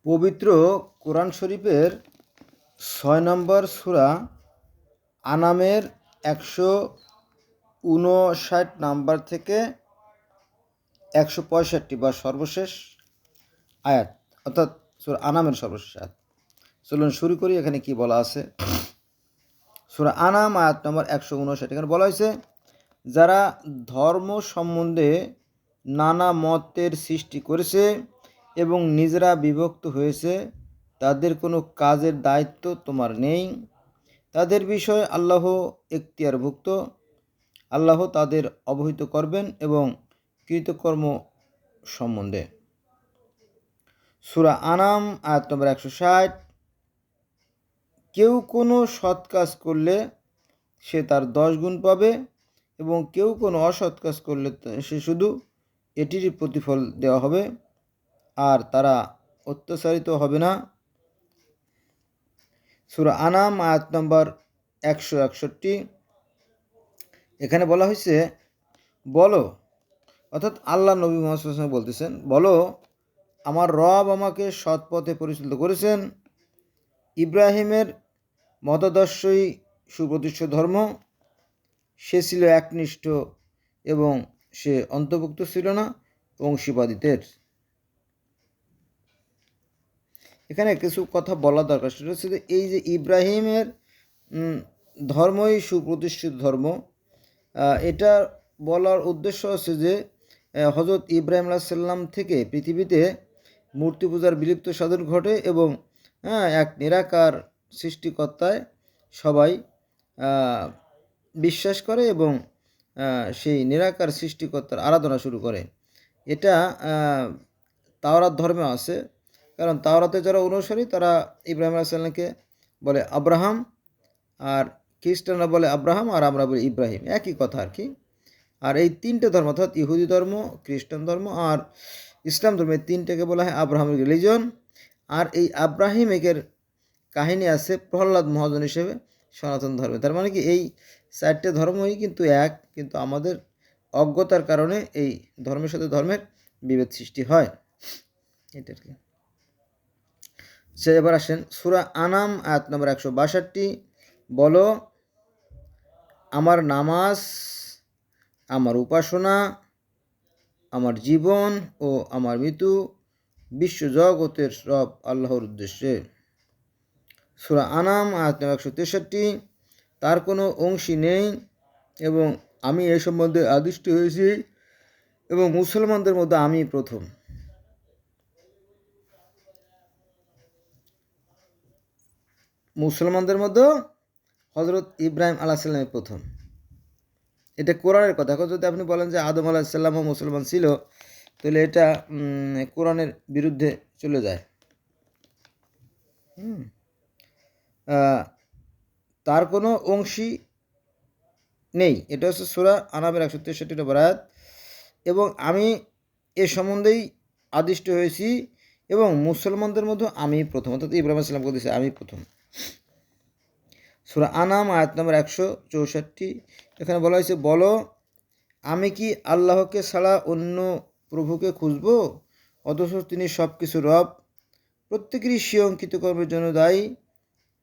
পবিত্র কোরআন শরীফের ৬ নম্বর সূরা আনামের ১৫৯ নাম্বার থেকে ১৬৫ বা সর্বশেষ আয়াত, অর্থাৎ সূরা আনামের সর্বশেষ আয়াত। চলুন শুরু করি। এখানে কি বলা আছে? সূরা আনাম আয়াত নম্বর ১৫৯। এখানে বলা হয়েছে, যারা ধর্ম সম্বন্ধে নানা মতের সৃষ্টি করেছে এবং নিজেরা বিভক্ত হয়েছে, তাদের কোনো কাজের দায়িত্ব তোমার নেই। তাদের বিষয়ে আল্লাহ এখতিয়ারভুক্ত। আল্লাহ তাদের অবহিত করবেন এবং কৃতকর্ম সম্বন্ধে। সূরা আনাম আয়াত নম্বর ১৬০। কেউ কোনো সৎ কাজ করলে সে তার 10 গুণ পাবে এবং কেউ কোনো অসৎ কাজ করলে সে শুধু এটিরই প্রতিফল দেওয়া হবে, আর তারা অত্যাচারিত হবে না। সূরা আনাম আয়াত নম্বর ১৬১। এখানে বলা হয়েছে, বলো, অর্থাৎ আল্লাহ নবী মুহাম্মদ সাল্লাল্লাহু আলাইহি ওয়াসাল্লাম বলতেছেন, বলো, আমার রব আমাকে সৎ পথে পরিচালিত করেছেন। ইব্রাহিমের মতাদর্শই সুপ্রতিষ্ঠিত ধর্ম। সে ছিল একনিষ্ঠ এবং সে অন্তর্ভুক্ত ছিল না অংশীবাদীদের। এখানে কিছু কথা বলা দরকার। সেটা হচ্ছে যে, এই যে ইব্রাহিমের ধর্মই সুপ্রতিষ্ঠিত ধর্ম, এটা বলার উদ্দেশ্য হচ্ছে যে হযরত ইব্রাহিম আলাইহিস সালাম থেকে পৃথিবীতে মূর্তি পূজার বিলুপ্ত সাধন ঘটে এবং এক নিরাকার সৃষ্টিকর্তায় সবাই বিশ্বাস করে এবং সেই নিরাকার সৃষ্টিকর্তার আরাধনা শুরু করে। এটা তাওরাত ধর্মে আছে, কারণ তাওরাতে যারা অনুসারী তারা ইব্রাহিম আলাইহিস সালামকে বলে আব্রাহাম, আর খ্রিস্টানরা বলে আব্রাহাম, আর আমরা বলি ইব্রাহিম, একই কথা আর কি। আর এই তিনটে ধর্ম, অর্থাৎ ইহুদি ধর্ম, খ্রিস্টান ধর্ম আর ইসলাম ধর্ম, এই তিনটাকে বলা হয় আব্রাহামিক রিলিজন। আর এই আব্রাহিমিকের কাহিনী আছে প্রহ্লাদ মহাজন হিসেবে সনাতন ধর্মে। তার মানে কি, এই 4টে ধর্মই কিন্তু এক, কিন্তু আমাদের অজ্ঞতার কারণে এই ধর্মের সাথে ধর্মের বিভেদ সৃষ্টি হয়। এটা আর কি। এবার আসেন সূরা আনাম আয়াত নম্বর ১৬২। বলো, আমার নামাজ, আমার উপাসনা, আমার জীবন ও আমার মৃত্যু বিশ্বজগতের রব আল্লাহর উদ্দেশ্যে। সূরা আনাম আয়াত নম্বর ১৬৩। তার কোনো অংশী নেই এবং আমি এ সম্বন্ধে আদিষ্ট হয়েছি এবং মুসলমানদের মধ্যে আমি প্রথম। মুসলমানদের মধ্যে হযরত ইব্রাহিম আলাইহিস সালামের প্রথম। এটা কোরআনের কথা। এখন যদি আপনি বলেন যে আদম আলাইহিস সালামও মুসলমান ছিল, তাহলে এটা কোরআনের বিরুদ্ধে চলে যায়। তার কোনো অংশী নেই, এটা হচ্ছে সূরা আনামের ১৬৩ নম্বর আয়াত। এবং আমি এ সম্বন্ধেই আদিষ্ট হয়েছি এবং মুসলমানদের মধ্যে আমি প্রথম, অর্থাৎ ইব্রাহিম আলাইহিস সালাম বলেছে আমি প্রথম। সূরা আনাম আয়াত নম্বর ১৬৪। এখানে বলা হয়েছে, বলো, আমি কি আল্লাহকে ছাড়া অন্য প্রভুকে খুঁজব, অথচ তিনি সব কিছু রব, প্রত্যেকেরই স্বীয় কৃতকর্মের জন্য দায়ী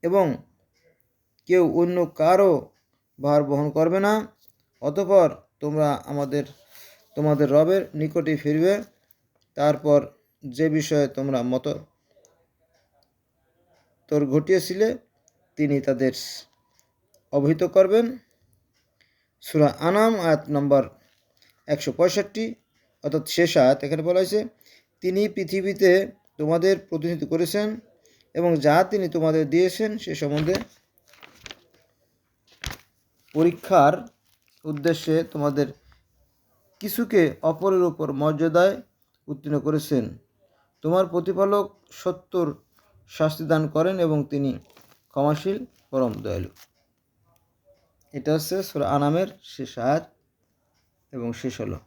এবং কেউ অন্য কারো ভার বহন করবে না। অতঃপর তোমরা তোমাদের রবের নিকটে ফিরবে, তারপর যে বিষয়ে তোমরা মতান্তর ঘটিয়েছিলে তিনি তাদের অবহিত করবেন। সূরা আনাম আয়াত নম্বর ১৬৫, অর্থাৎ শেষ আয়াত। এখানে বলা হয়েছে, তিনি পৃথিবীতে তোমাদের প্রতিনিধিত্ব করেছেন এবং যা তিনি তোমাদের দিয়েছেন সে সম্বন্ধে পরীক্ষার উদ্দেশ্যে তোমাদের কিছুকে অপরের উপর মর্যাদায় উত্তীর্ণ করেছেন। তোমার প্রতিপালক সত্তর শাস্তি দান করেন এবং তিনি ক্ষমাশীল পরম দয়ালু। এটা হচ্ছে সূরা আনামের শেষ আয়াত এবং শেষ হলো।